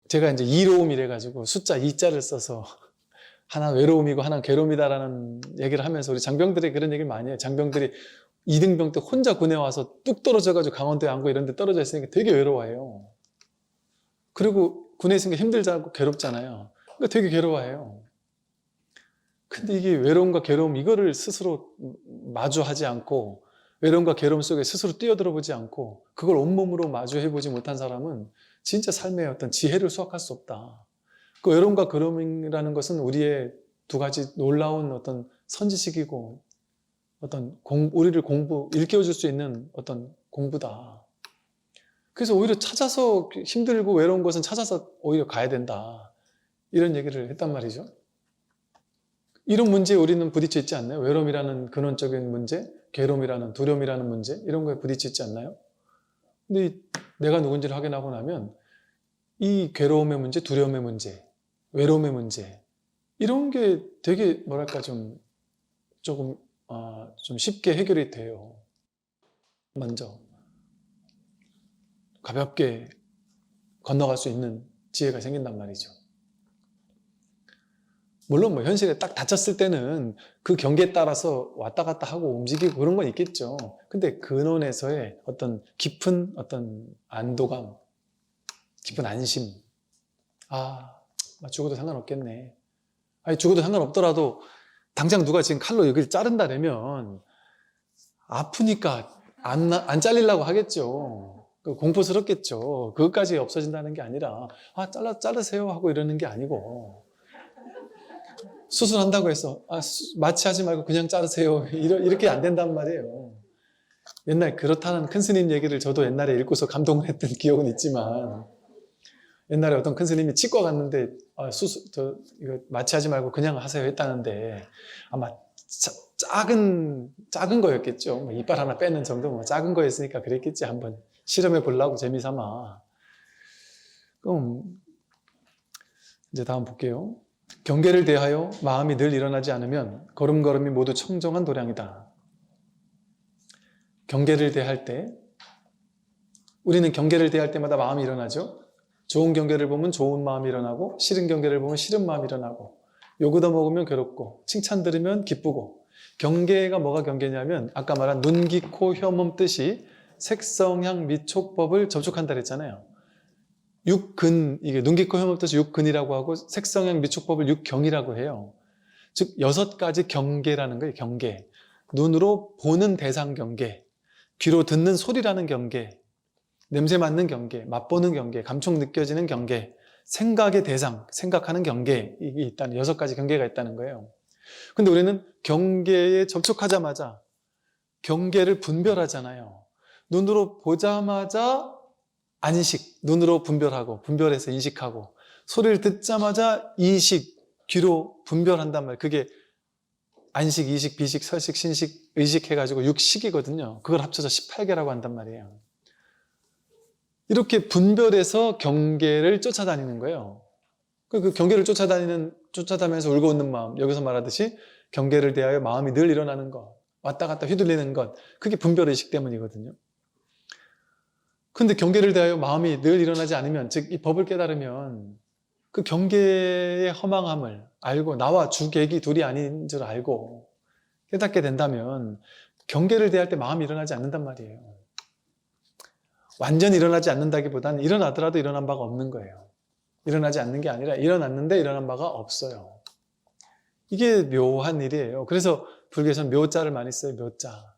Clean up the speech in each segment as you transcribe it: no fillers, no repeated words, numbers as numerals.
제가 이제 이로움이래 가지고 숫자 2자를 써서 하나 외로움이고 하나 괴로움이다라는 얘기를 하면서 우리 장병들이 그런 얘기를 많이 해요. 장병들이 2등병 때 혼자 군에 와서 뚝 떨어져가지고 강원도에 안고 이런 데 떨어져 있으니까 되게 외로워해요. 그리고 군에 있으니까 힘들잖고 괴롭잖아요. 그러니까 되게 괴로워해요. 근데 이게 외로움과 괴로움 이거를 스스로 마주하지 않고 외로움과 괴로움 속에 스스로 뛰어들어 보지 않고 그걸 온몸으로 마주해 보지 못한 사람은 진짜 삶의 어떤 지혜를 수확할 수 없다. 그 외로움과 괴로움이라는 것은 우리의 두 가지 놀라운 어떤 선지식이고 어떤 우리를 일깨워줄 수 있는 어떤 공부다. 그래서 오히려 찾아서 힘들고 외로운 것은 찾아서 오히려 가야 된다. 이런 얘기를 했단 말이죠. 이런 문제에 우리는 부딪혀 있지 않나요? 외로움이라는 근원적인 문제, 괴로움이라는 두려움이라는 문제 이런 거에 부딪혀 있지 않나요? 근데 내가 누군지를 확인하고 나면 이 괴로움의 문제, 두려움의 문제, 외로움의 문제 이런 게 되게 뭐랄까 조금 좀 쉽게 해결이 돼요. 먼저 가볍게 건너갈 수 있는 지혜가 생긴단 말이죠. 물론 뭐 현실에 딱 다쳤을 때는 그 경계에 따라서 왔다 갔다 하고 움직이고 그런 건 있겠죠. 근데 근원에서의 어떤 깊은 어떤 안도감, 깊은 안심. 죽어도 상관없겠네. 아니, 죽어도 상관없더라도 당장 누가 지금 칼로 여기를 자른다면 아프니까 안 잘리려고 하겠죠. 공포스럽겠죠. 그것까지 없어진다는 게 아니라 자르세요 하고 이러는 게 아니고 수술한다고 해서 마취하지 말고 그냥 자르세요 이렇게 안 된단 말이에요. 옛날 그렇다는 큰 스님 얘기를 저도 옛날에 읽고서 감동을 했던 기억은 있지만 옛날에 어떤 큰 스님이 치과 갔는데 이거 마취하지 말고 그냥 하세요 했다는데 아마 작은 거였겠죠. 뭐 이빨 하나 빼는 정도 뭐 작은 거였으니까 그랬겠지. 한번 실험해 보려고 재미삼아. 그럼 이제 다음 볼게요. 경계를 대하여 마음이 늘 일어나지 않으면 걸음걸음이 모두 청정한 도량이다. 경계를 대할 때 우리는 경계를 대할 때마다 마음이 일어나죠. 좋은 경계를 보면 좋은 마음이 일어나고 싫은 경계를 보면 싫은 마음이 일어나고 욕 얻어먹으면 괴롭고 칭찬 들으면 기쁘고 경계가 뭐가 경계냐면 아까 말한 눈, 귀, 코, 혀, 몸 뜻이 색성향, 미촉법을 접촉한다 그랬잖아요. 육근, 이게 눈, 귀, 코, 혀, 몸 뜻이 육근이라고 하고 색성향, 미촉법을 육경이라고 해요. 즉 6가지 경계라는 거예요. 경계. 눈으로 보는 대상 경계, 귀로 듣는 소리라는 경계, 냄새 맡는 경계, 맛보는 경계, 감촉 느껴지는 경계, 생각의 대상, 생각하는 경계, 이게 있다는 6가지 경계가 있다는 거예요. 근데 우리는 경계에 접촉하자마자 경계를 분별하잖아요. 눈으로 보자마자 안식, 눈으로 분별해서 인식하고, 소리를 듣자마자 이식, 귀로 분별한단 말이에요. 그게 안식, 이식, 비식, 설식, 신식, 의식 해가지고 6식이거든요. 그걸 합쳐서 18개라고 한단 말이에요. 이렇게 분별해서 경계를 쫓아다니는 거예요. 그 경계를 쫓아다니면서 울고 웃는 마음, 여기서 말하듯이 경계를 대하여 마음이 늘 일어나는 것, 왔다 갔다 휘둘리는 것, 그게 분별의식 때문이거든요. 근데 경계를 대하여 마음이 늘 일어나지 않으면, 즉 이 법을 깨달으면 그 경계의 허망함을 알고 나와 주객이 둘이 아닌 줄 알고 깨닫게 된다면 경계를 대할 때 마음이 일어나지 않는단 말이에요. 완전히 일어나지 않는다기보다는 일어나더라도 일어난 바가 없는 거예요. 일어나지 않는 게 아니라 일어났는데 일어난 바가 없어요. 이게 묘한 일이에요. 그래서 불교에서는 묘자를 많이 써요. 묘자.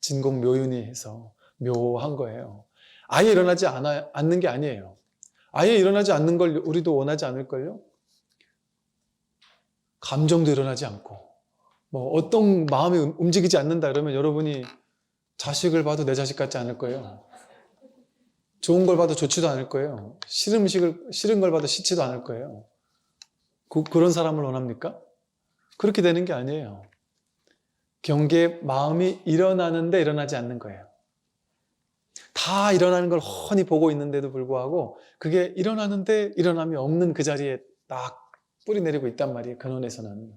진공 묘윤이 해서 묘한 거예요. 아예 일어나지 않는 게 아니에요. 아예 일어나지 않는 걸 우리도 원하지 않을걸요? 감정도 일어나지 않고 뭐 어떤 마음이 움직이지 않는다 그러면 여러분이 자식을 봐도 내 자식 같지 않을 거예요. 좋은 걸 봐도 좋지도 않을 거예요. 싫은 걸 봐도 싫지도 않을 거예요. 그런 사람을 원합니까? 그렇게 되는 게 아니에요. 경계에 마음이 일어나는데 일어나지 않는 거예요. 다 일어나는 걸 훤히 보고 있는데도 불구하고 그게 일어나는데 일어남이 없는 그 자리에 딱 뿌리 내리고 있단 말이에요. 근원에서는.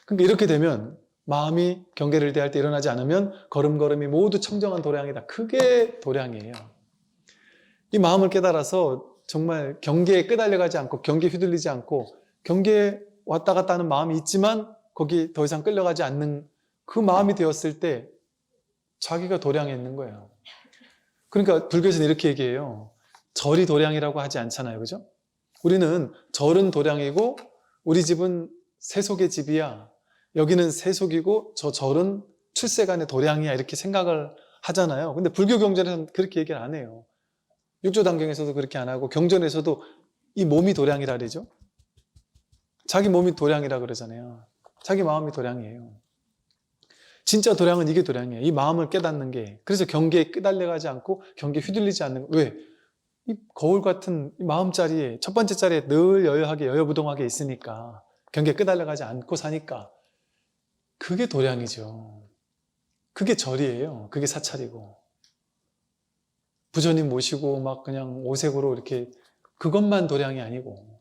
그러니까 이렇게 되면 마음이 경계를 대할 때 일어나지 않으면 걸음걸음이 모두 청정한 도량이다. 그게 도량이에요. 이 마음을 깨달아서 정말 경계에 끄달려가지 않고 경계에 휘둘리지 않고 경계에 왔다 갔다 하는 마음이 있지만 거기 더 이상 끌려가지 않는 그 마음이 되었을 때 자기가 도량에 있는 거예요. 그러니까 불교에서는 이렇게 얘기해요. 절이 도량이라고 하지 않잖아요. 그죠? 우리는 절은 도량이고 우리 집은 세속의 집이야. 여기는 세속이고 저 절은 출세간의 도량이야. 이렇게 생각을 하잖아요. 근데 불교 경전에서는 그렇게 얘기를 안 해요. 육조단경에서도 그렇게 안 하고 경전에서도 이 몸이 도량이라 그러죠. 자기 몸이 도량이라 그러잖아요. 자기 마음이 도량이에요. 진짜 도량은 이게 도량이에요. 이 마음을 깨닫는 게. 그래서 경계에 끄달려가지 않고 경계에 휘둘리지 않는 거. 왜? 이 거울 같은 이 마음자리에 첫 번째 자리에 늘 여여하게 여여부동하게 있으니까 경계에 끄달려가지 않고 사니까 그게 도량이죠. 그게 절이에요. 그게 사찰이고. 부처님 모시고 막 그냥 오색으로 이렇게 그것만 도량이 아니고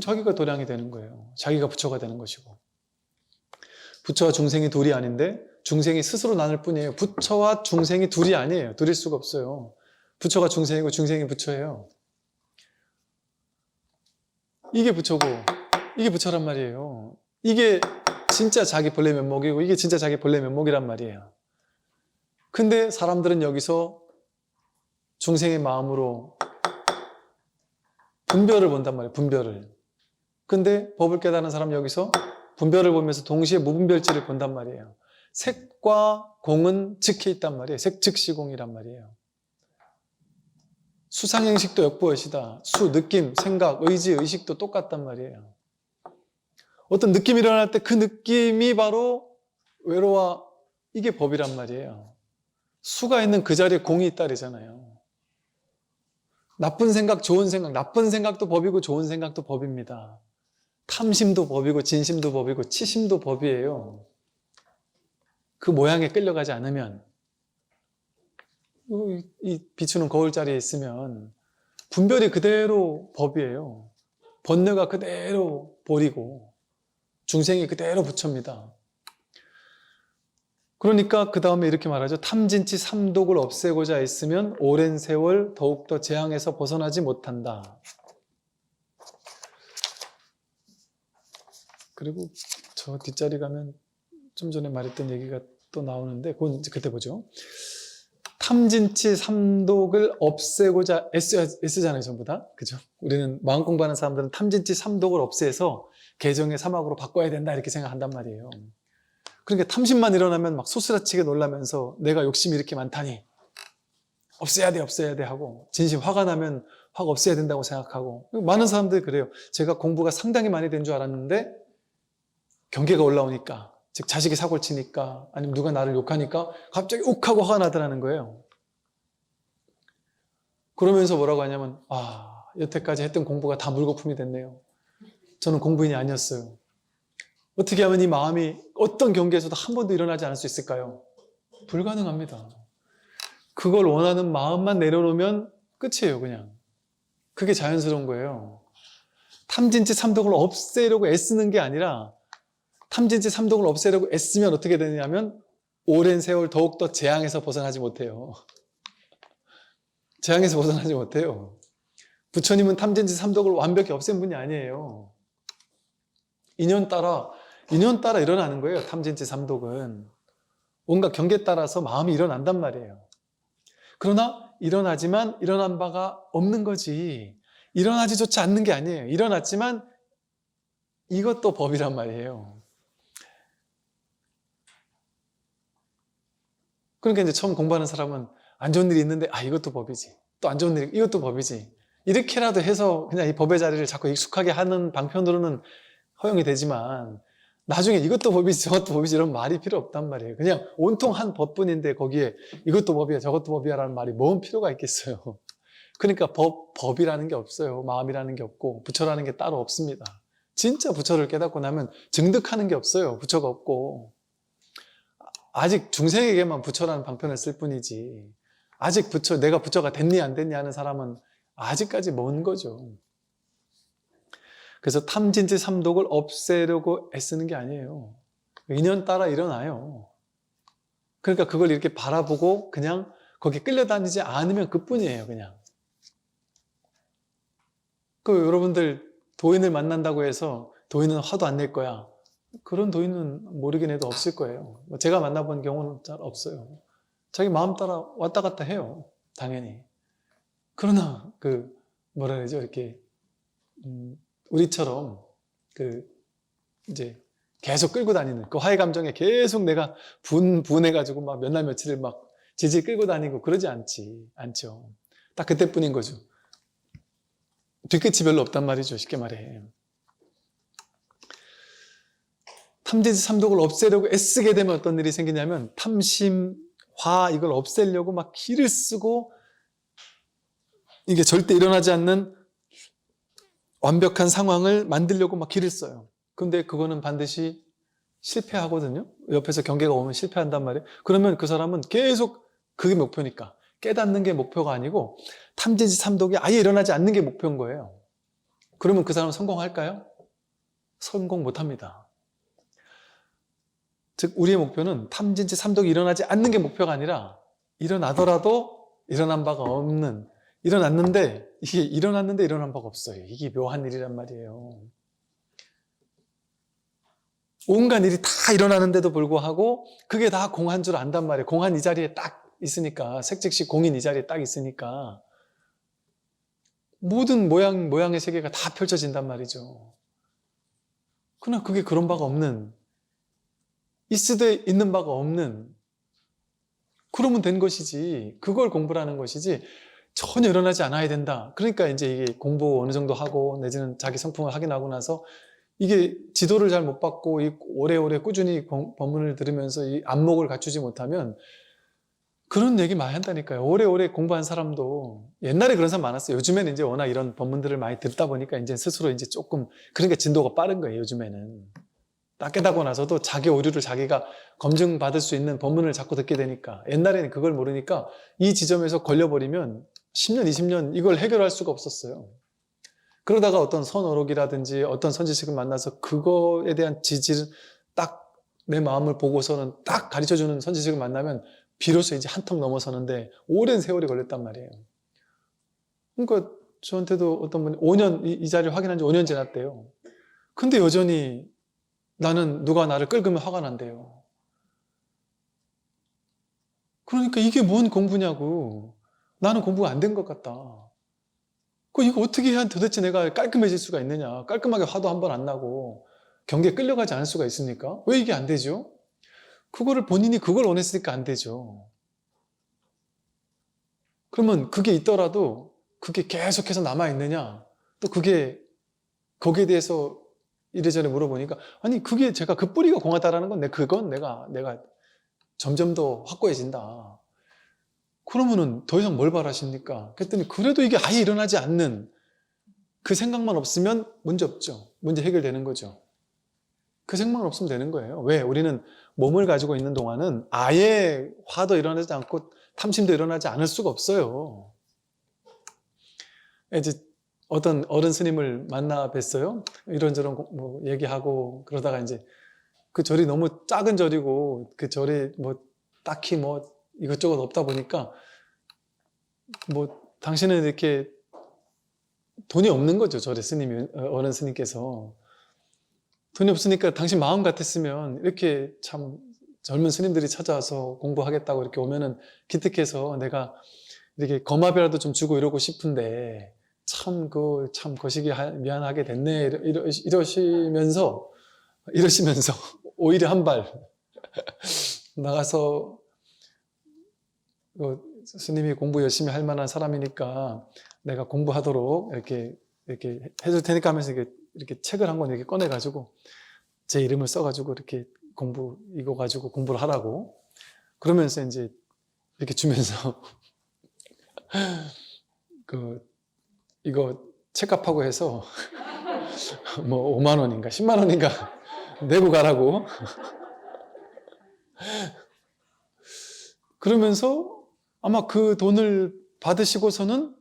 자기가 도량이 되는 거예요. 자기가 부처가 되는 것이고. 부처와 중생이 둘이 아닌데 중생이 스스로 나눌 뿐이에요. 부처와 중생이 둘이 아니에요. 둘일 수가 없어요. 부처가 중생이고 중생이 부처예요. 이게 부처고 이게 부처란 말이에요. 이게 진짜 자기 본래 면목이고 이게 진짜 자기 본래 면목이란 말이에요. 근데 사람들은 여기서 중생의 마음으로 분별을 본단 말이에요. 분별을. 근데 법을 깨닫는 사람 여기서 분별을 보면서 동시에 무분별지를 본단 말이에요. 색과 공은 즉해 있단 말이에요. 색 즉시공이란 말이에요. 수상행식도 역보여시다. 수, 느낌, 생각, 의지, 의식도 똑같단 말이에요. 어떤 느낌이 일어날 때 그 느낌이 바로 외로와 이게 법이란 말이에요. 수가 있는 그 자리에 공이 있다리잖아요. 나쁜 생각, 좋은 생각, 나쁜 생각도 법이고 좋은 생각도 법입니다. 탐심도 법이고 진심도 법이고 치심도 법이에요. 그 모양에 끌려가지 않으면 이 비추는 거울 자리에 있으면 분별이 그대로 법이에요. 번뇌가 그대로 볼이고 중생이 그대로 부처입니다. 그러니까 그 다음에 이렇게 말하죠. 탐진치 삼독을 없애고자 했으면 오랜 세월 더욱더 재앙에서 벗어나지 못한다. 그리고 저 뒷자리 가면 좀 전에 말했던 얘기가 또 나오는데 그건 이제 그때 보죠. 탐진치 삼독을 없애고자 애쓰잖아요. 전부 다. 그죠? 우리는 마음 공부하는 사람들은 탐진치 삼독을 없애서 개정의 사막으로 바꿔야 된다 이렇게 생각한단 말이에요. 그러니까 탐심만 일어나면 막 소스라치게 놀라면서 내가 욕심이 이렇게 많다니 없애야 돼 하고 진심 화가 나면 확 없애야 된다고 생각하고 많은 사람들이 그래요. 제가 공부가 상당히 많이 된 줄 알았는데 경계가 올라오니까 즉 자식이 사고를 치니까 아니면 누가 나를 욕하니까 갑자기 욱하고 화가 나더라는 거예요. 그러면서 뭐라고 하냐면 여태까지 했던 공부가 다 물거품이 됐네요. 저는 공부인이 아니었어요. 어떻게 하면 이 마음이 어떤 경계에서도 한 번도 일어나지 않을 수 있을까요? 불가능합니다. 그걸 원하는 마음만 내려놓으면 끝이에요, 그냥. 그게 자연스러운 거예요. 탐진치 삼독을 없애려고 애쓰는 게 아니라 탐진치 삼독을 없애려고 애쓰면 어떻게 되냐면 오랜 세월 더욱더 재앙에서 벗어나지 못해요. 재앙에서 벗어나지 못해요. 부처님은 탐진치 삼독을 완벽히 없앤 분이 아니에요. 인연 따라 일어나는 거예요. 탐진치 삼독은. 온갖 경계에 따라서 마음이 일어난단 말이에요. 그러나 일어나지만 일어난 바가 없는 거지. 일어나지조차 않는 게 아니에요. 일어났지만 이것도 법이란 말이에요. 그러니까 이제 처음 공부하는 사람은 안 좋은 일이 있는데 이것도 법이지. 또 안 좋은 일 이것도 법이지. 이렇게라도 해서 그냥 이 법의 자리를 자꾸 익숙하게 하는 방편으로는 허용이 되지만 나중에 이것도 법이지 저것도 법이지 이런 말이 필요 없단 말이에요. 그냥 온통 한 법뿐인데 거기에 이것도 법이야 저것도 법이야 라는 말이 뭔 필요가 있겠어요. 그러니까 법이라는 게 없어요. 마음이라는 게 없고 부처라는 게 따로 없습니다. 진짜 부처를 깨닫고 나면 증득하는 게 없어요. 부처가 없고 아직 중생에게만 부처라는 방편을 쓸 뿐이지 아직 내가 부처가 됐니 안 됐니 하는 사람은 아직까지 먼 거죠. 그래서 탐진치 삼독을 없애려고 애쓰는 게 아니에요. 인연 따라 일어나요. 그러니까 그걸 이렇게 바라보고 그냥 거기 끌려다니지 않으면 그뿐이에요. 그냥 여러분들 도인을 만난다고 해서 도인은 화도 안 낼 거야. 그런 도인은 모르긴 해도 없을 거예요. 제가 만나본 경우는 잘 없어요. 자기 마음 따라 왔다 갔다 해요. 당연히. 그러나 뭐라 그러죠? 이렇게 우리처럼 이제 계속 끌고 다니는 그 화해 감정에 계속 내가 분해가지고 막 몇 날 며칠을 막 질질 끌고 다니고 그러지 않죠. 딱 그때뿐인 거죠. 뒤끝이 별로 없단 말이죠. 쉽게 말해. 탐진치 삼독을 없애려고 애쓰게 되면 어떤 일이 생기냐면 탐심, 화 이걸 없애려고 막 기를 쓰고 이게 절대 일어나지 않는 완벽한 상황을 만들려고 막 기를 써요. 근데 그거는 반드시 실패하거든요. 옆에서 경계가 오면 실패한단 말이에요. 그러면 그 사람은 계속 그게 목표니까 깨닫는 게 목표가 아니고 탐진치 삼독이 아예 일어나지 않는 게 목표인 거예요. 그러면 그 사람은 성공할까요? 성공 못합니다. 즉 우리의 목표는 탐진치 삼독이 일어나지 않는 게 목표가 아니라 일어나더라도 일어난 바가 없는, 일어났는데 이게 일어났는데 일어난 바가 없어요. 이게 묘한 일이란 말이에요. 온갖 일이 다 일어나는데도 불구하고 그게 다 공한 줄 안단 말이에요. 공한 이 자리에 딱 있으니까, 색즉시 공인 이 자리에 딱 있으니까 모든 모양의 세계가 다 펼쳐진단 말이죠. 그러나 그게 그런 바가 없는, 있으되 있는 바가 없는, 그러면 된 것이지, 그걸 공부를 하는 것이지 전혀 일어나지 않아야 된다. 그러니까 이제 이게 공부 어느 정도 하고 내지는 자기 성품을 확인하고 나서 이게 지도를 잘 못 받고 오래오래 꾸준히 법문을 들으면서 이 안목을 갖추지 못하면 그런 얘기 많이 한다니까요. 오래오래 공부한 사람도 옛날에 그런 사람 많았어요. 요즘에는 이제 워낙 이런 법문들을 많이 듣다 보니까 이제 스스로 이제 조금 그러니까 진도가 빠른 거예요. 요즘에는 딱 깨닫고 나서도 자기 오류를 자기가 검증받을 수 있는 법문을 자꾸 듣게 되니까 옛날에는 그걸 모르니까 이 지점에서 걸려버리면 10년, 20년 이걸 해결할 수가 없었어요. 그러다가 어떤 선어록이라든지 어떤 선지식을 만나서 그거에 대한 지지를 딱 내 마음을 보고서는 딱 가르쳐주는 선지식을 만나면 비로소 이제 한턱 넘어서는데 오랜 세월이 걸렸단 말이에요. 그러니까 저한테도 어떤 분이 5년, 이 자리를 확인한 지 5년 지났대요. 근데 여전히 나는 누가 나를 끌으면 화가 난대요. 그러니까 이게 뭔 공부냐고. 나는 공부가 안 된 것 같다. 이거 어떻게 해야 도대체 내가 깔끔해질 수가 있느냐. 깔끔하게 화도 한 번 안 나고 경계에 끌려가지 않을 수가 있습니까? 왜 이게 안 되죠? 그거를 본인이 그걸 원했으니까 안 되죠. 그러면 그게 있더라도 그게 계속해서 남아있느냐? 또 그게 거기에 대해서 이래저래 물어보니까 아니 그게 제가 그 뿌리가 공하다라는 건 그건 내가 점점 더 확고해진다. 그러면은 더 이상 뭘 바라십니까? 그랬더니 그래도 이게 아예 일어나지 않는 그 생각만 없으면 문제 없죠. 문제 해결되는 거죠. 그 생각만 없으면 되는 거예요. 왜? 우리는 몸을 가지고 있는 동안은 아예 화도 일어나지 않고 탐심도 일어나지 않을 수가 없어요. 이제 어떤 어른 스님을 만나 뵀어요. 이런저런 뭐 얘기하고 그러다가 이제 그 절이 너무 작은 절이고 그 절에 뭐 딱히 뭐 이것저것 없다 보니까 뭐 당신은 이렇게 돈이 없는 거죠. 절에 스님이, 어른 스님께서. 돈이 없으니까 당신 마음 같았으면 이렇게 참 젊은 스님들이 찾아와서 공부하겠다고 이렇게 오면은 기특해서 내가 이렇게 거마비라도 좀 주고 이러고 싶은데 참 거시기 미안하게 됐네 이러시면서 오히려 한 발 나가서 스님이 공부 열심히 할 만한 사람이니까 내가 공부하도록 이렇게 해줄 테니까 하면서 이렇게 책을 한 권 이렇게 꺼내가지고 제 이름을 써가지고 이렇게 이거 가지고 공부를 하라고 그러면서 이제 이렇게 주면서 이거 책값하고 해서 뭐 5만 원인가 10만 원인가 내고 가라고 그러면서 아마 그 돈을 받으시고서는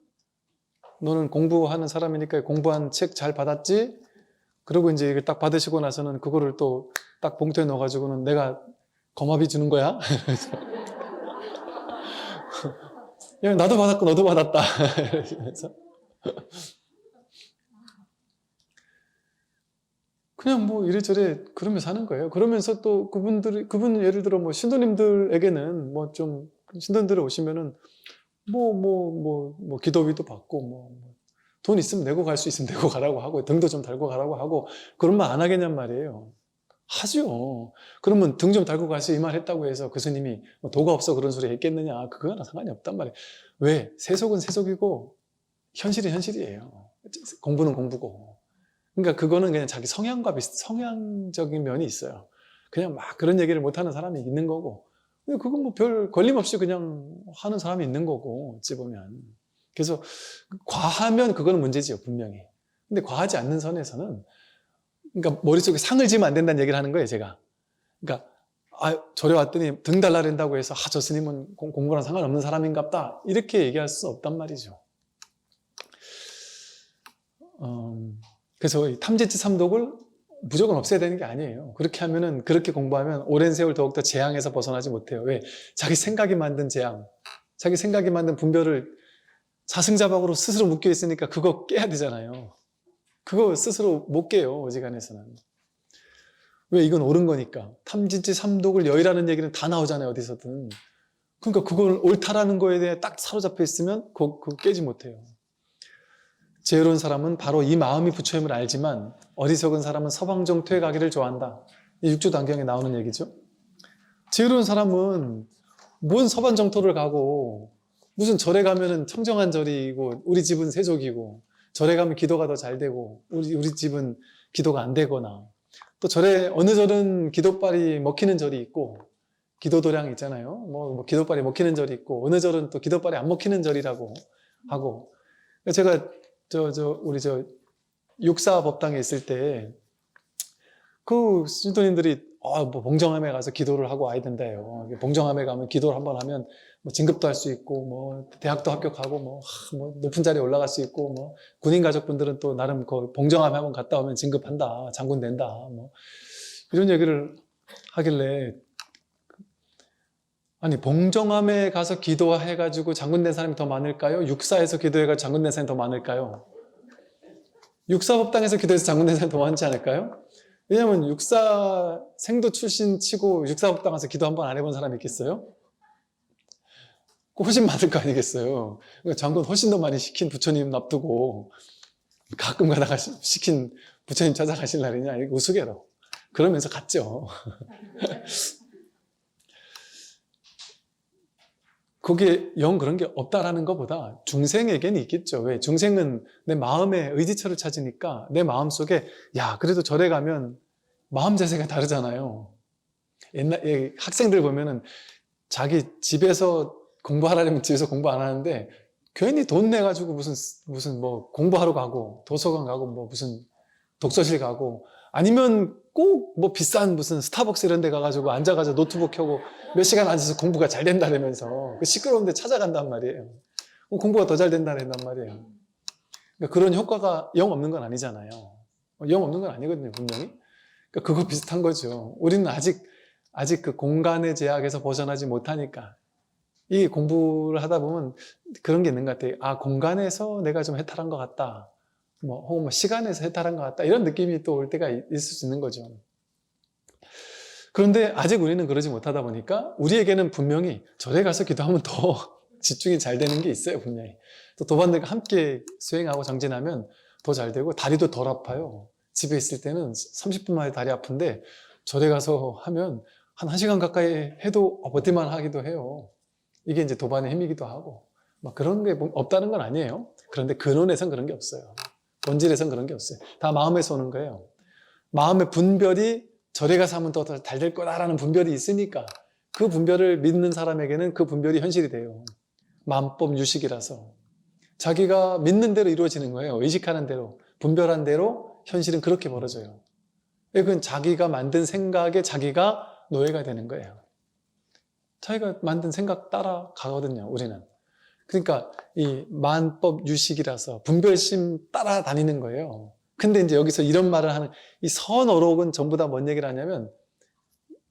너는 공부하는 사람이니까 공부한 책 잘 받았지? 그리고 이제 이걸 딱 받으시고 나서는 그거를 또 딱 봉투에 넣어가지고는 내가 거마비 주는 거야? 야, 나도 받았고 너도 받았다. 이러면서 그냥 뭐 이래저래 그러면서 하는 거예요. 그러면서 또 그분 예를 들어 뭐 신도님들에게는 뭐 좀, 신도님들 오시면은 뭐 기도비도 받고 돈 있으면 내고 갈 수 있으면 내고 가라고 하고 등도 좀 달고 가라고 하고 그런 말 안 하겠냔 말이에요. 하죠. 그러면 등 좀 달고 가서 이 말 했다고 해서 그 스님이 뭐 도가 없어 그런 소리 했겠느냐. 그거랑 상관이 없단 말이에요. 왜? 세속은 세속이고 현실은 현실이에요. 공부는 공부고. 그러니까 그거는 그냥 자기 성향과 성향적인 면이 있어요. 그냥 막 그런 얘기를 못하는 사람이 있는 거고. 근데 그건 뭐 별 걸림없이 그냥 하는 사람이 있는 거고, 어찌 보면. 그래서 과하면 그거는 문제지요, 분명히. 근데 과하지 않는 선에서는, 그러니까 머릿속에 상을 지으면 안 된다는 얘기를 하는 거예요, 제가. 그러니까, 절에 왔더니 등 달라낸다고 해서, 저 스님은 공부랑 상관없는 사람인갑다. 이렇게 얘기할 수 없단 말이죠. 그래서 이 탐진치 삼독을 무조건 없애야 되는 게 아니에요. 그렇게 하면은, 그렇게 공부하면 오랜 세월 더욱더 재앙에서 벗어나지 못해요. 왜? 자기 생각이 만든 재앙, 자기 생각이 만든 분별을 자승자박으로 스스로 묶여 있으니까 그거 깨야 되잖아요. 그거 스스로 못 깨요, 어지간해서는. 왜? 이건 옳은 거니까. 탐진치 삼독을 여의라는 얘기는 다 나오잖아요, 어디서든. 그러니까 그걸 옳다라는 거에 대해 딱 사로잡혀 있으면 그거 깨지 못해요. 지혜로운 사람은 바로 이 마음이 부처임을 알지만 어리석은 사람은 서방정토에 가기를 좋아한다. 이 육조단경에 나오는 얘기죠. 지혜로운 사람은 뭔 서방정토를 가고 무슨 절에 가면은 청정한 절이고 우리 집은 세속이고 절에 가면 기도가 더 잘 되고 우리 집은 기도가 안 되거나 또 절에 어느 절은 기도빨이 먹히는 절이 있고 기도도량 있잖아요. 뭐 기도빨이 먹히는 절이 있고 어느 절은 또 기도빨이 안 먹히는 절이라고 하고 제가 우리 육사법당에 있을 때, 그 신도님들이, 뭐 봉정함에 가서 기도를 하고 와야 된다요. 봉정함에 가면 기도를 한번 하면, 뭐 진급도 할 수 있고, 뭐 대학도 합격하고, 뭐 높은 자리에 올라갈 수 있고, 뭐 군인 가족분들은 또 나름 그 봉정함에 한번 갔다 오면 진급한다, 장군 된다, 뭐 이런 얘기를 하길래, 아니 봉정함에 가서 기도해가지고 장군 된 사람이 더 많을까요? 육사에서 기도해가지고 장군 된 사람이 더 많을까요? 육사법당에서 기도해서 장군 된 사람이 더 많지 않을까요? 왜냐면 육사 생도 출신 치고 육사법당 가서 기도 한번 안 해본 사람이 있겠어요? 훨씬 많을 거 아니겠어요? 그러니까 장군 훨씬 더 많이 시킨 부처님 납두고 가끔 가다가 시킨 부처님 찾아가실 날이냐? 우스개로 그러면서 갔죠. 거기에 영 그런 게 없다라는 것보다 중생에게는 있겠죠. 왜? 중생은 내 마음의 의지처를 찾으니까 내 마음속에 그래도 절에 가면 마음 자세가 다르잖아요. 옛날 학생들 보면은 자기 집에서 공부하려면 집에서 공부 안 하는데 괜히 돈 내가지고 무슨 뭐 공부하러 가고 도서관 가고 뭐 무슨 독서실 가고 아니면 꼭 뭐 비싼 무슨 스타벅스 이런 데 가가지고 앉아가지고 노트북 켜고 몇 시간 앉아서 공부가 잘 된다면서 그 시끄러운 데 찾아간단 말이에요. 공부가 더 잘 된다는 말이에요. 그러니까 그런 효과가 영 없는 건 아니잖아요. 영 없는 건 아니거든요, 분명히. 그러니까 그거 비슷한 거죠. 우리는 아직 그 공간의 제약에서 벗어나지 못하니까 이 공부를 하다 보면 그런 게 있는 것 같아요. 공간에서 내가 좀 해탈한 것 같다. 혹은 뭐 시간에서 해탈한 것 같다. 이런 느낌이 또 올 때가 있을 수 있는 거죠. 그런데 아직 우리는 그러지 못하다 보니까 우리에게는 분명히 절에 가서 기도하면 더 집중이 잘 되는 게 있어요, 분명히. 또 도반들과 함께 수행하고 정진하면 더 잘 되고 다리도 덜 아파요. 집에 있을 때는 30분 만에 다리 아픈데 절에 가서 하면 한 1시간 가까이 해도 버틸만 하기도 해요. 이게 이제 도반의 힘이기도 하고 막 그런 게 없다는 건 아니에요. 그런데 근원에선 그런 게 없어요. 본질에선 그런 게 없어요. 다 마음에서 오는 거예요. 마음의 분별이 절에 가서 하면 더 잘 될 거다라는 분별이 있으니까 그 분별을 믿는 사람에게는 그 분별이 현실이 돼요. 만법 유식이라서 자기가 믿는 대로 이루어지는 거예요. 의식하는 대로, 분별한 대로 현실은 그렇게 벌어져요. 그건 자기가 만든 생각에 자기가 노예가 되는 거예요. 자기가 만든 생각 따라가거든요, 우리는. 그러니까 이 만법 유식이라서 분별심 따라다니는 거예요. 근데 이제 여기서 이런 말을 하는 이 선어록은 전부 다 뭔 얘기를 하냐면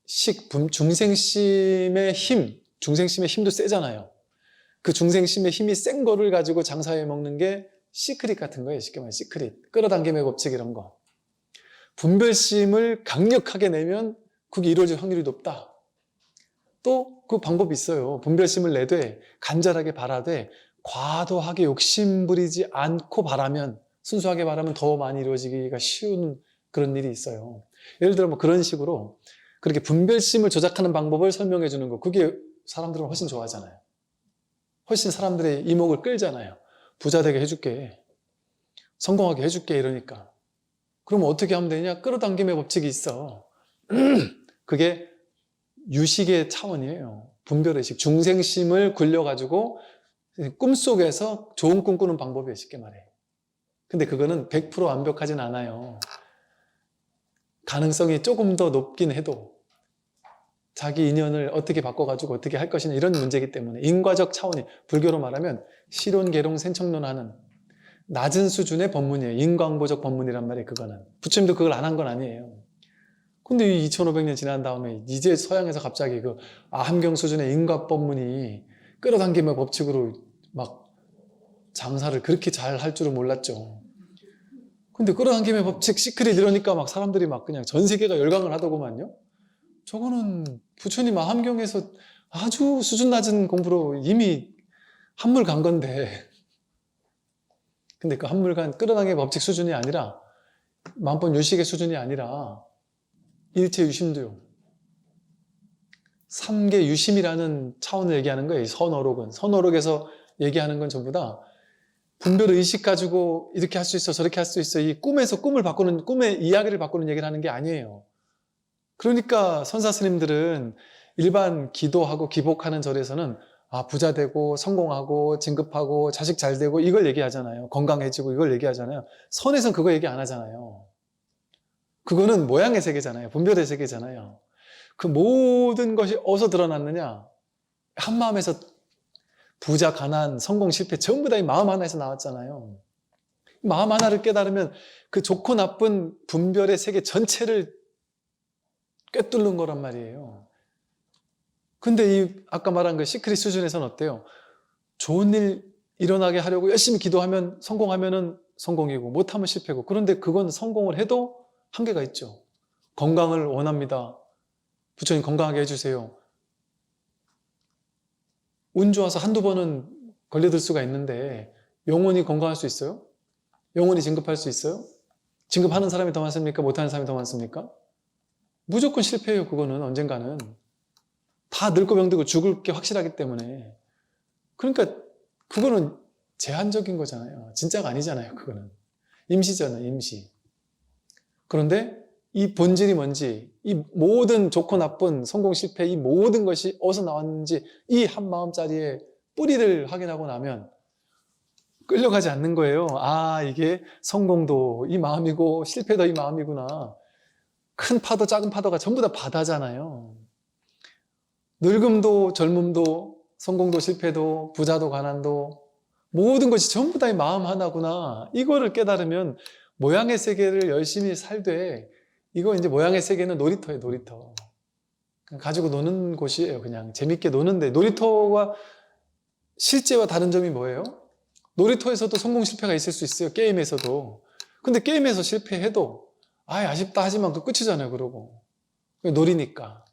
중생심의 힘도 세잖아요. 그 중생심의 힘이 센 거를 가지고 장사해 먹는 게 시크릿 같은 거예요. 쉽게 말해 시크릿. 끌어당김의 법칙 이런 거. 분별심을 강력하게 내면 그게 이루어질 확률이 높다. 또 그 방법이 있어요. 분별심을 내되 간절하게 바라되 과도하게 욕심부리지 않고 바라면, 순수하게 바라면 더 많이 이루어지기가 쉬운 그런 일이 있어요. 예를 들어 뭐 그런 식으로 그렇게 분별심을 조작하는 방법을 설명해 주는 거, 그게 사람들은 훨씬 좋아하잖아요. 훨씬 사람들의 이목을 끌잖아요. 부자 되게 해줄게, 성공하게 해줄게, 이러니까. 그럼 어떻게 하면 되냐? 끌어당김의 법칙이 있어. 그게 유식의 차원이에요. 분별의식, 중생심을 굴려가지고 꿈속에서 좋은 꿈 꾸는 방법이에요, 쉽게 말해. 근데 그거는 100% 완벽하진 않아요. 가능성이 조금 더 높긴 해도 자기 인연을 어떻게 바꿔가지고 어떻게 할 것이냐, 이런 문제이기 때문에 인과적 차원이, 불교로 말하면 실론, 계론, 생청론하는 낮은 수준의 법문이에요. 인과응보적 법문이란 말이에요. 그거는 부처님도 그걸 안 한 건 아니에요. 근데 2500년 지난 다음에 이제 서양에서 갑자기 그 아함경 수준의 인과법문이 끌어당김의 법칙으로 막 장사를 그렇게 잘 할 줄은 몰랐죠. 근데 끌어당김의 법칙 시크릿 이러니까 막 사람들이 막 그냥 전 세계가 열광을 하더구만요. 저거는 부처님 아함경에서 아주 수준 낮은 공부로 이미 한물 간 건데, 근데 그 한물 간 끌어당김의 법칙 수준이 아니라, 만번 유식의 수준이 아니라 일체 유심도요. 3계 유심이라는 차원을 얘기하는 거예요. 선어록은. 선어록에서 얘기하는 건 전부 다 분별 의식 가지고 이렇게 할 수 있어, 저렇게 할 수 있어, 이 꿈에서 꿈을 바꾸는, 꿈의 이야기를 바꾸는 얘기를 하는 게 아니에요. 그러니까 선사 스님들은 일반 기도하고 기복하는 절에서는 부자 되고 성공하고 진급하고 자식 잘 되고 이걸 얘기하잖아요. 건강해지고 이걸 얘기하잖아요. 선에선 그거 얘기 안 하잖아요. 그거는 모양의 세계잖아요. 분별의 세계잖아요. 그 모든 것이 어디서 드러났느냐? 한마음에서 부자, 가난, 성공, 실패 전부 다 이 마음 하나에서 나왔잖아요. 마음 하나를 깨달으면 그 좋고 나쁜 분별의 세계 전체를 꿰뚫는 거란 말이에요. 근데 이 아까 말한 그 시크릿 수준에서는 어때요? 좋은 일 일어나게 하려고 열심히 기도하면 성공하면은 성공이고 못하면 실패고, 그런데 그건 성공을 해도 한계가 있죠. 건강을 원합니다. 부처님 건강하게 해주세요. 운 좋아서 한두 번은 걸려들 수가 있는데 영원히 건강할 수 있어요? 영원히 진급할 수 있어요? 진급하는 사람이 더 많습니까? 못하는 사람이 더 많습니까? 무조건 실패해요. 그거는 언젠가는. 다 늙고 병들고 죽을 게 확실하기 때문에. 그러니까 그거는 제한적인 거잖아요. 진짜가 아니잖아요. 그거는 임시잖아요. 임시. 그런데 이 본질이 뭔지, 이 모든 좋고 나쁜 성공 실패, 이 모든 것이 어디서 나왔는지 이 한 마음짜리에 뿌리를 확인하고 나면 끌려가지 않는 거예요. 이게 성공도 이 마음이고 실패도 이 마음이구나. 큰 파도 작은 파도가 전부 다 바다잖아요. 늙음도 젊음도 성공도 실패도 부자도 가난도 모든 것이 전부 다 이 마음 하나구나. 이거를 깨달으면 모양의 세계를 열심히 살되, 이거 이제 모양의 세계는 놀이터예요. 놀이터. 그냥 가지고 노는 곳이에요. 그냥 재밌게 노는데, 놀이터와 실제와 다른 점이 뭐예요? 놀이터에서도 성공 실패가 있을 수 있어요. 게임에서도. 근데 게임에서 실패해도 아쉽다 하지만 그 끝이잖아요. 그러고 놀이니까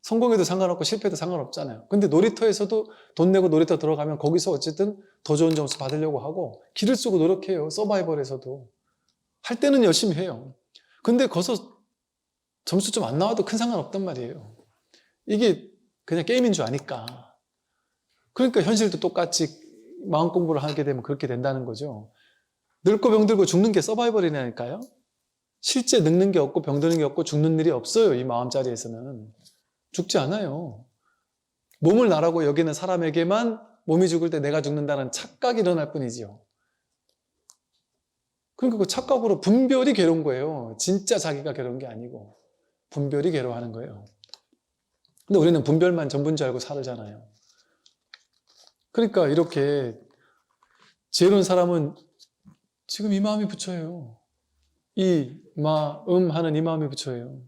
성공해도 상관없고 실패도 상관없잖아요. 근데 놀이터에서도 돈 내고 놀이터 들어가면 거기서 어쨌든 더 좋은 점수 받으려고 하고 기를 쓰고 노력해요. 서바이벌에서도 할 때는 열심히 해요. 근데 거기서 점수 좀 안 나와도 큰 상관없단 말이에요. 이게 그냥 게임인 줄 아니까. 그러니까 현실도 똑같이 마음 공부를 하게 되면 그렇게 된다는 거죠. 늙고 병들고 죽는 게 서바이벌이라니까요. 실제 늙는 게 없고 병드는 게 없고 죽는 일이 없어요. 이 마음자리에서는. 죽지 않아요. 몸을 나라고 여기는 사람에게만 몸이 죽을 때 내가 죽는다는 착각이 일어날 뿐이지요. 그러니까 그 착각으로 분별이 괴로운 거예요. 진짜 자기가 괴로운 게 아니고 분별이 괴로워하는 거예요. 근데 우리는 분별만 전부인 줄 알고 살잖아요. 그러니까 이렇게 지혜로운 사람은 지금 이 마음이 부처예요. 이 마음 하는 이 마음이 부처예요.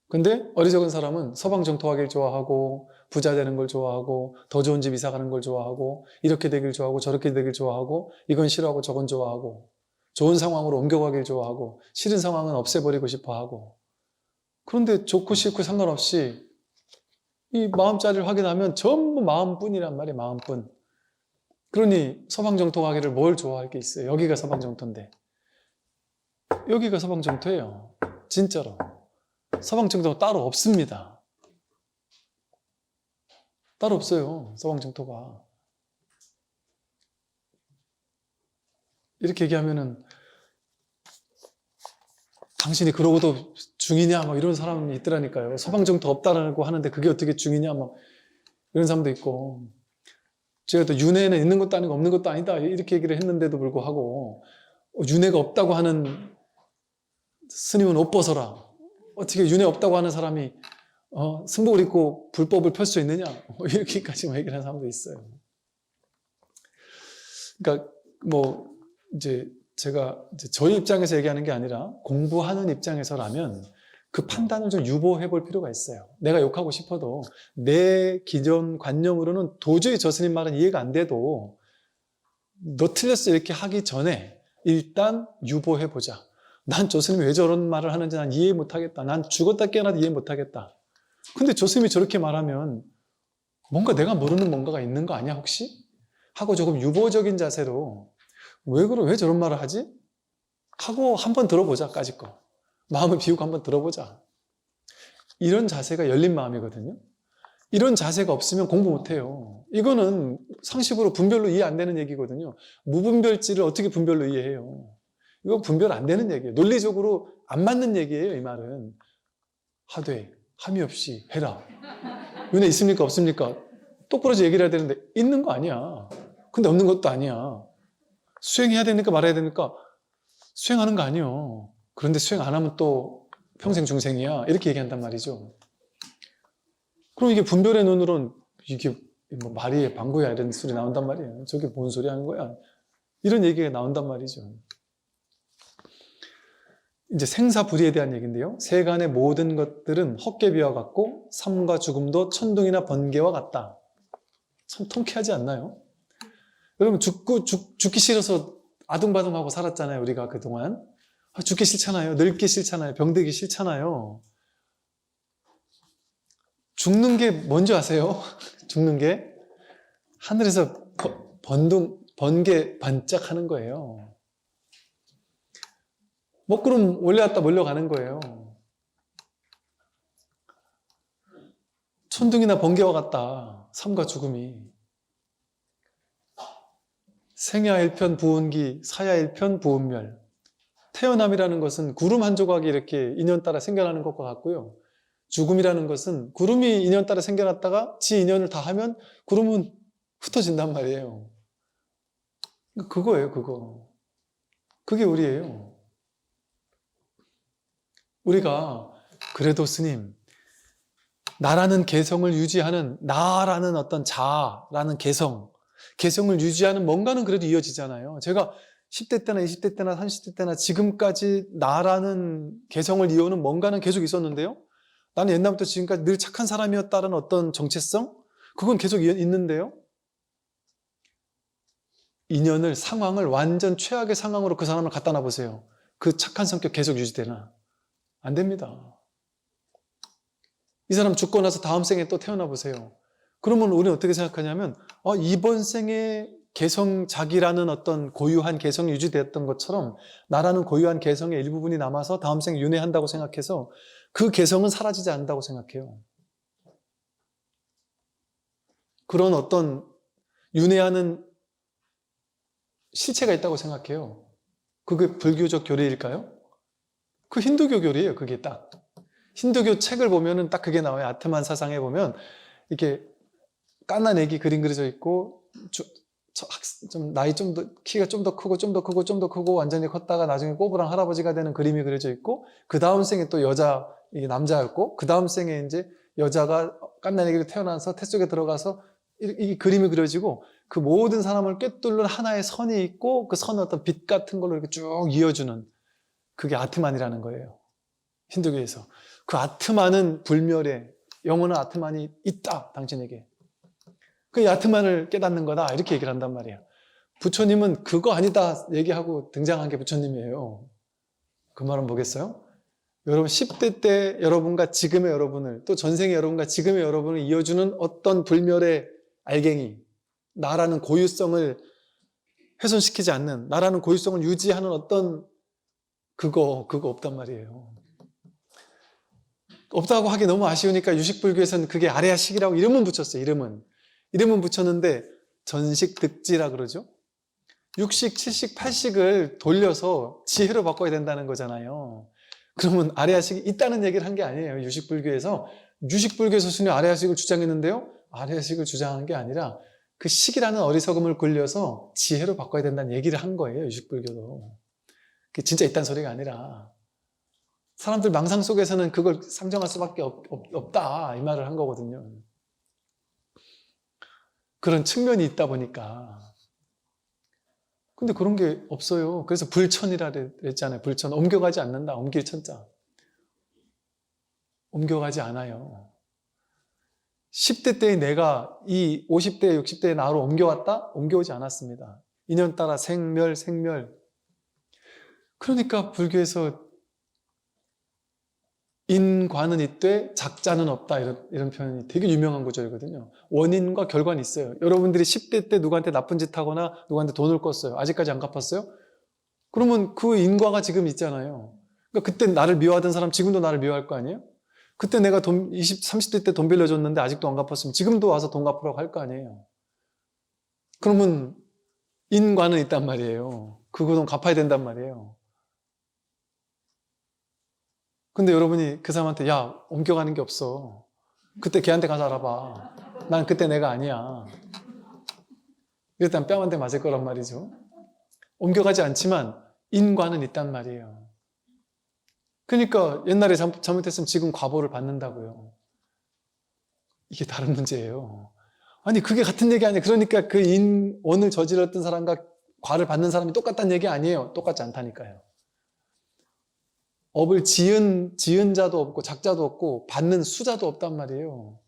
근데 어리석은 사람은 서방 정토하기를 좋아하고 부자 되는 걸 좋아하고 더 좋은 집 이사 가는 걸 좋아하고 이렇게 되길 좋아하고 저렇게 되길 좋아하고 이건 싫어하고 저건 좋아하고 좋은 상황으로 옮겨가길 좋아하고 싫은 상황은 없애버리고 싶어하고, 그런데 좋고 싫고 상관없이 이 마음자리를 확인하면 전부 마음뿐이란 말이에요. 마음뿐. 그러니 서방정토 가기를 뭘 좋아할 게 있어요. 여기가 서방정토인데. 여기가 서방정토예요. 진짜로. 서방정토가 따로 없습니다. 따로 없어요. 서방정토가. 이렇게 얘기하면은 당신이 그러고도 중이냐 막 이런 사람이 있더라니까요. 서방정토 없다라고 하는데 그게 어떻게 중이냐 막 이런 사람도 있고, 제가 또 윤회는 있는 것도 아니고 없는 것도 아니다 이렇게 얘기를 했는데도 불구하고 윤회가 없다고 하는 스님은 옷 벗어라, 어떻게 윤회 없다고 하는 사람이 승복을 입고 불법을 펼 수 있느냐 이렇게까지 얘기를 하는 사람도 있어요. 그러니까 뭐 이제 제가 저희 입장에서 얘기하는 게 아니라 공부하는 입장에서라면 그 판단을 좀 유보해 볼 필요가 있어요. 내가 욕하고 싶어도 내 기존 관념으로는 도저히 저 스님 말은 이해가 안 돼도 너 틀렸어 이렇게 하기 전에 일단 유보해 보자. 난 저 스님이 왜 저런 말을 하는지 난 이해 못 하겠다. 난 죽었다 깨어나도 이해 못 하겠다. 근데 저 스님이 저렇게 말하면 뭔가 내가 모르는 뭔가가 있는 거 아니야 혹시? 하고 조금 유보적인 자세로 왜 저런 말을 하지? 하고 한번 들어보자. 까짓 거 마음을 비우고 한번 들어보자. 이런 자세가 열린 마음이거든요. 이런 자세가 없으면 공부 못해요. 이거는 상식으로 분별로 이해 안 되는 얘기거든요. 무분별지를 어떻게 분별로 이해해요? 이거 분별 안 되는 얘기예요. 논리적으로 안 맞는 얘기예요. 이 말은 하되 함이 없이 해라. 윤회 있습니까 없습니까? 똑부러지 얘기를 해야 되는데 있는 거 아니야. 근데 없는 것도 아니야. 수행해야 되니까 말아야 되니까 수행하는 거 아니에요. 그런데 수행 안 하면 또 평생 중생이야 이렇게 얘기한단 말이죠. 그럼 이게 분별의 눈으로는 이게 뭐 말이 방구야 이런 소리 나온단 말이에요. 저게 뭔 소리 하는 거야 이런 얘기가 나온단 말이죠. 이제 생사불의에 대한 얘기인데요. 세간의 모든 것들은 헛개비와 같고 삶과 죽음도 천둥이나 번개와 같다. 참 통쾌하지 않나요? 여러분 죽기 싫어서 아둥바둥하고 살았잖아요. 우리가 그동안. 죽기 싫잖아요. 늙기 싫잖아요. 병들기 싫잖아요. 죽는 게 뭔지 아세요? 죽는 게 하늘에서 번개 반짝하는 거예요. 먹구름 올려왔다 몰려가는 거예요. 천둥이나 번개와 같다. 삶과 죽음이. 생야일편 부운기, 사야일편 부운멸. 태어남이라는 것은 구름 한 조각이 이렇게 인연 따라 생겨나는 것과 같고요. 죽음이라는 것은 구름이 인연 따라 생겨났다가 지 인연을 다 하면 구름은 흩어진단 말이에요. 그거예요, 그거. 그게 우리예요. 우리가 그래도 스님, 나라는 개성을 유지하는, 나라는 어떤 자아라는 개성을 유지하는 뭔가는 그래도 이어지잖아요. 제가 10대 때나 20대 때나 30대 때나 지금까지 나라는 개성을 이어오는 뭔가는 계속 있었는데요. 나는 옛날부터 지금까지 늘 착한 사람이었다는 어떤 정체성? 그건 계속 있는데요. 인연을, 상황을 완전 최악의 상황으로 그 사람을 갖다 놔보세요. 그 착한 성격 계속 유지되나? 안 됩니다. 이 사람 죽고 나서 다음 생에 또 태어나 보세요. 그러면 우리는 어떻게 생각하냐면 이번 생에 자기라는 어떤 고유한 개성이 유지되었던 것처럼 나라는 고유한 개성의 일부분이 남아서 다음 생에 윤회한다고 생각해서 그 개성은 사라지지 않는다고 생각해요. 그런 어떤 윤회하는 실체가 있다고 생각해요. 그게 불교적 교리일까요? 그 힌두교 교리예요. 그게 딱. 힌두교 책을 보면은 딱 그게 나와요. 아트만 사상에 보면 이렇게 깐난 애기 그림 그려져 있고 좀 나이 좀 더 키가 좀 더 크고 좀 더 크고 좀 더 크고 완전히 컸다가 나중에 꼬부랑 할아버지가 되는 그림이 그려져 있고 그 다음 생에 또 이게 남자였고 그 다음 생에 이제 여자가 깐난 애기로 태어나서 태 속에 들어가서 이 그림이 그려지고 그 모든 사람을 꿰뚫는 하나의 선이 있고 그 선은 어떤 빛 같은 걸로 이렇게 쭉 이어주는 그게 아트만이라는 거예요. 힌두교에서. 그 아트만은 불멸에 영원한 아트만이 있다. 당신에게. 그 아트만을 깨닫는 거다. 이렇게 얘기를 한단 말이에요. 부처님은 그거 아니다 얘기하고 등장한 게 부처님이에요. 그 말은 뭐겠어요? 여러분 10대 때 여러분과 지금의 여러분을, 또 전생의 여러분과 지금의 여러분을 이어주는 어떤 불멸의 알갱이, 나라는 고유성을 훼손시키지 않는, 나라는 고유성을 유지하는 어떤 그거 없단 말이에요. 없다고 하기 너무 아쉬우니까 유식불교에서는 그게 아레아식이라고 이름은 붙였어요. 이름은 붙였는데 전식득지라 그러죠. 6식, 7식, 8식을 돌려서 지혜로 바꿔야 된다는 거잖아요. 그러면 아레아식이 있다는 얘기를 한 게 아니에요. 유식불교에서 스님이 아레아식을 주장했는데요, 아레아식을 주장한 게 아니라 그 식이라는 어리석음을 굴려서 지혜로 바꿔야 된다는 얘기를 한 거예요. 유식불교도. 그게 진짜 있다는 소리가 아니라 사람들 망상 속에서는 그걸 상정할 수밖에 없다 이 말을 한 거거든요. 그런 측면이 있다 보니까. 근데 그런 게 없어요. 그래서 불천이라 그랬잖아요. 불천. 옮겨가지 않는다. 옮길 천자. 옮겨가지 않아요. 10대 때의 내가 이 50대, 60대의 나로 옮겨왔다? 옮겨오지 않았습니다. 인연 따라 생멸. 그러니까 불교에서 인과는 있되 작자는 없다 이런 표현이 되게 유명한 구절이거든요. 원인과 결과는 있어요. 여러분들이 10대 때 누구한테 나쁜 짓 하거나 누구한테 돈을 꿨어요. 아직까지 안 갚았어요? 그러면 그 인과가 지금 있잖아요. 그러니까 그때 나를 미워하던 사람 지금도 나를 미워할 거 아니에요? 그때 내가 30대 때 돈 빌려줬는데 아직도 안 갚았으면 지금도 와서 돈 갚으라고 할 거 아니에요. 그러면 인과는 있단 말이에요. 그 돈 갚아야 된단 말이에요. 근데 여러분이 그 사람한테 야, 옮겨가는 게 없어. 그때 걔한테 가서 알아봐. 난 그때 내가 아니야. 이랬다면 뺨 한 대 맞을 거란 말이죠. 옮겨가지 않지만 인과는 있단 말이에요. 그러니까 옛날에 잘못했으면 지금 과보를 받는다고요. 이게 다른 문제예요. 아니 그게 같은 얘기 아니에요. 그러니까 그 인원을 저질렀던 사람과 과를 받는 사람이 똑같다는 얘기 아니에요. 똑같지 않다니까요. 업을 지은 자도 없고 작자도 없고 받는 수자도 없단 말이에요.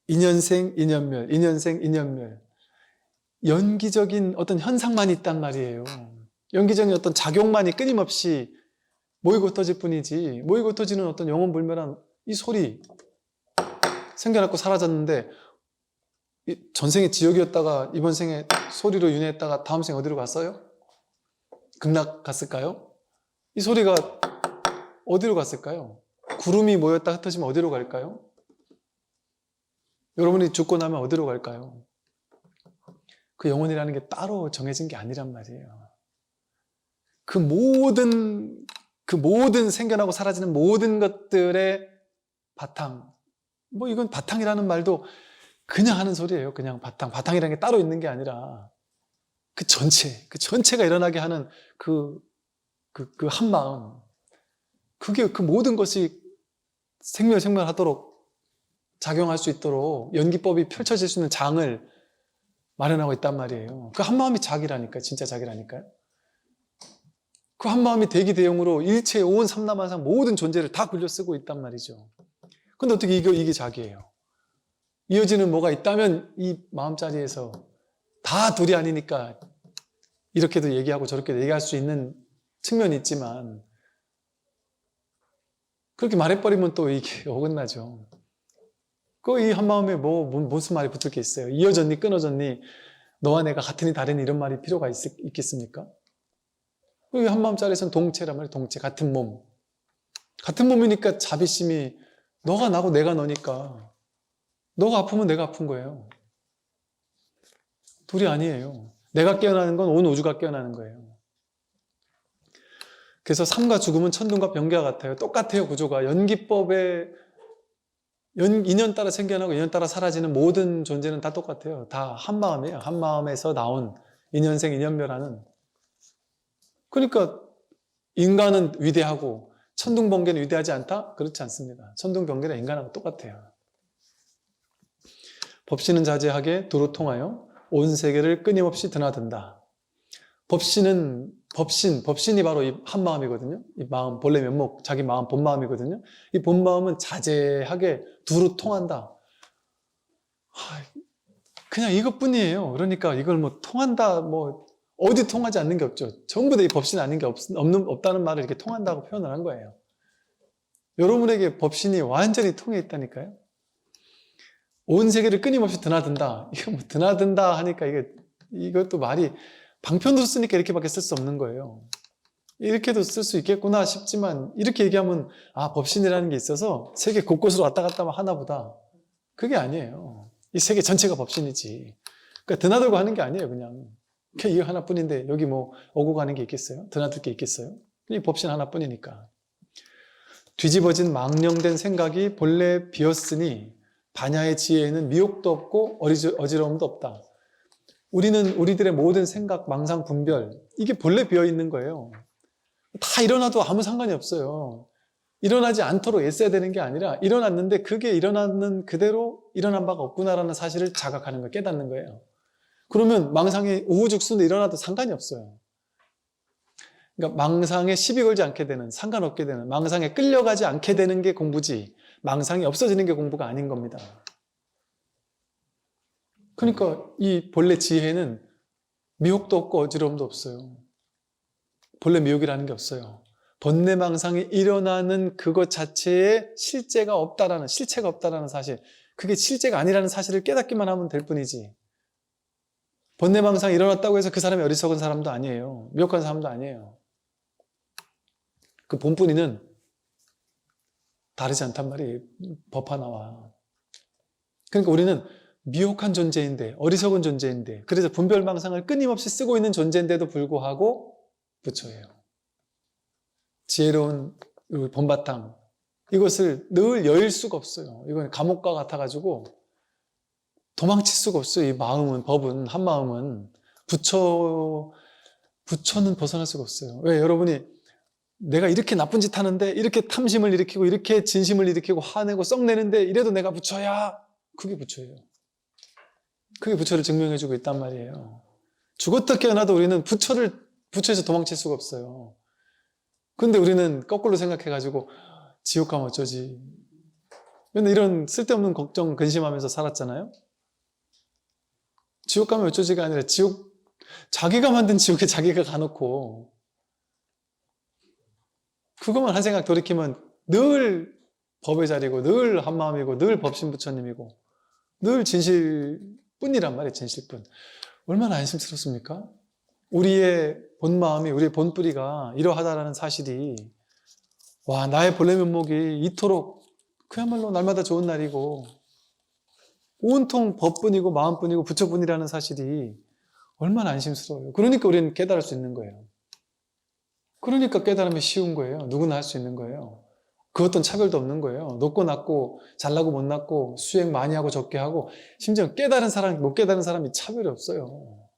인연생, 인연멸. 연기적인 어떤 현상만 있단 말이에요. 연기적인 어떤 작용만이 끊임없이 모이고 흩어질 뿐이지, 모이고 흩어지는 어떤 영원불멸한 이 소리, 생겨났고 사라졌는데 전생에 지옥이었다가 이번 생에 소리로 윤회했다가 다음 생에 어디로 갔어요? 극락 갔을까요? 이 소리가 어디로 갔을까요? 구름이 모였다 흩어지면 어디로 갈까요? 여러분이 죽고 나면 어디로 갈까요? 그 영혼이라는 게 따로 정해진 게 아니란 말이에요. 그 모든 생겨나고 사라지는 모든 것들의 바탕, 뭐 이건 바탕이라는 말도 그냥 하는 소리예요. 그냥 바탕이라는 게 따로 있는 게 아니라 그 전체가 일어나게 하는 그 한마음, 그게 그 모든 것이 생멸하도록 작용할 수 있도록 연기법이 펼쳐질 수 있는 장을 마련하고 있단 말이에요. 그 한마음이 작이라니까요. 진짜 작이라니까요. 그 한마음이 대기대용으로 일체 온 삼라만상 모든 존재를 다 굴려 쓰고 있단 말이죠. 근데 어떻게 이게 작이에요? 이어지는 뭐가 있다면 이 마음자리에서 다 둘이 아니니까 이렇게도 얘기하고 저렇게도 얘기할 수 있는 측면이 있지만 그렇게 말해버리면 또 이게 어긋나죠. 그 이 한마음에 무슨 말이 붙을 게 있어요? 이어졌니 끊어졌니 너와 내가 같으니 다르니 이런 말이 필요가 있겠습니까? 이 한마음자리에서는 동체란 말이에요. 동체, 같은 몸. 같은 몸이니까 자비심이 너가 나고 내가 너니까 너가 아프면 내가 아픈 거예요. 둘이 아니에요. 내가 깨어나는 건 온 우주가 깨어나는 거예요. 그래서 삶과 죽음은 천둥과 번개와 같아요. 똑같아요. 구조가. 연기법의 인연 따라 생겨나고 인연 따라 사라지는 모든 존재는 다 똑같아요. 다 한마음이에요. 한마음에서 나온 인연생 인연멸하는. 그러니까 인간은 위대하고 천둥번개는 위대하지 않다? 그렇지 않습니다. 천둥번개는 인간하고 똑같아요. 법신은 자제하게 두루 통하여 온 세계를 끊임없이 드나든다. 법신이 바로 이 한마음이거든요. 이 마음, 본래 면목, 자기 마음, 본마음이거든요. 이 본마음은 자제하게 두루 통한다. 그냥 이것뿐이에요. 그러니까 이걸 뭐 통한다, 뭐 어디 통하지 않는 게 없죠. 전부 다 이 법신 아닌 게 없다는 말을 이렇게 통한다고 표현을 한 거예요. 여러분에게 법신이 완전히 통해 있다니까요. 온 세계를 끊임없이 드나든다. 이거 뭐 드나든다 하니까 이것도 말이 방편으로 쓰니까 이렇게밖에 쓸 수 없는 거예요. 이렇게도 쓸 수 있겠구나 싶지만 이렇게 얘기하면 법신이라는 게 있어서 세계 곳곳으로 왔다 갔다 하나 보다. 그게 아니에요. 이 세계 전체가 법신이지. 그러니까 드나들고 하는 게 아니에요. 그냥 이거 하나뿐인데 여기 뭐 오고 가는 게 있겠어요? 드나들 게 있겠어요? 이 법신 하나뿐이니까. 뒤집어진 망령된 생각이 본래 비었으니 반야의 지혜에는 미혹도 없고 어지러움도 없다. 우리는 우리들의 모든 생각, 망상, 분별 이게 본래 비어있는 거예요. 다 일어나도 아무 상관이 없어요. 일어나지 않도록 애써야 되는 게 아니라 일어났는데 그게 일어나는 그대로 일어난 바가 없구나라는 사실을 자각하는 거예요. 깨닫는 거예요. 그러면 망상이 우후죽순으로 일어나도 상관이 없어요. 그러니까 망상에 시비 걸지 않게 되는, 상관없게 되는, 망상에 끌려가지 않게 되는 게 공부지 망상이 없어지는 게 공부가 아닌 겁니다. 그러니까 이 본래 지혜는 미혹도 없고 어지러움도 없어요. 본래 미혹이라는 게 없어요. 번뇌망상이 일어나는 그것 자체에 실체가 없다라는 사실, 그게 실체가 아니라는 사실을 깨닫기만 하면 될 뿐이지 번뇌망상이 일어났다고 해서 그 사람이 어리석은 사람도 아니에요. 미혹한 사람도 아니에요. 그 본뿌리는 다르지 않단 말이에요. 법 하나와. 그러니까 우리는 미혹한 존재인데, 어리석은 존재인데, 그래서 분별망상을 끊임없이 쓰고 있는 존재인데도 불구하고 부처예요. 지혜로운 본바탕, 이것을 늘 여일 수가 없어요. 이건 감옥과 같아가지고 도망칠 수가 없어요. 이 마음은, 법은, 한마음은. 부처는 벗어날 수가 없어요. 왜? 여러분이 내가 이렇게 나쁜 짓 하는데 이렇게 탐심을 일으키고 이렇게 진심을 일으키고 화내고 썩내는데 이래도 내가 부처야. 그게 부처예요. 그게 부처를 증명해주고 있단 말이에요. 죽었다 깨어나도 우리는 부처에서 도망칠 수가 없어요. 근데 우리는 거꾸로 생각해가지고 지옥 가면 어쩌지. 근데 이런 쓸데없는 걱정, 근심하면서 살았잖아요. 지옥 가면 어쩌지가 아니라 자기가 만든 지옥에 자기가 가놓고 그것만 한 생각 돌이키면 늘 법의 자리고 늘 한마음이고 늘 법신부처님이고 늘 진실뿐이란 말이에요. 진실뿐. 얼마나 안심스럽습니까? 우리의 본마음이, 우리의 본뿌리가 이러하다라는 사실이 나의 본래 면목이 이토록 그야말로 날마다 좋은 날이고 온통 법뿐이고 마음뿐이고 부처뿐이라는 사실이 얼마나 안심스러워요. 그러니까 우리는 깨달을 수 있는 거예요. 그러니까 깨달으면 쉬운 거예요. 누구나 할 수 있는 거예요. 그 어떤 차별도 없는 거예요. 높고 낮고 잘나고 못났고 수행 많이 하고 적게 하고 심지어 깨달은 사람, 못 깨달은 사람이 차별이 없어요.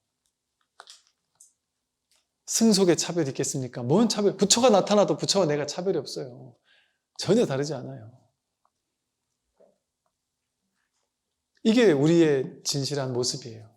승속의 차별이 있겠습니까? 뭔 차별? 부처가 나타나도 부처와 내가 차별이 없어요. 전혀 다르지 않아요. 이게 우리의 진실한 모습이에요.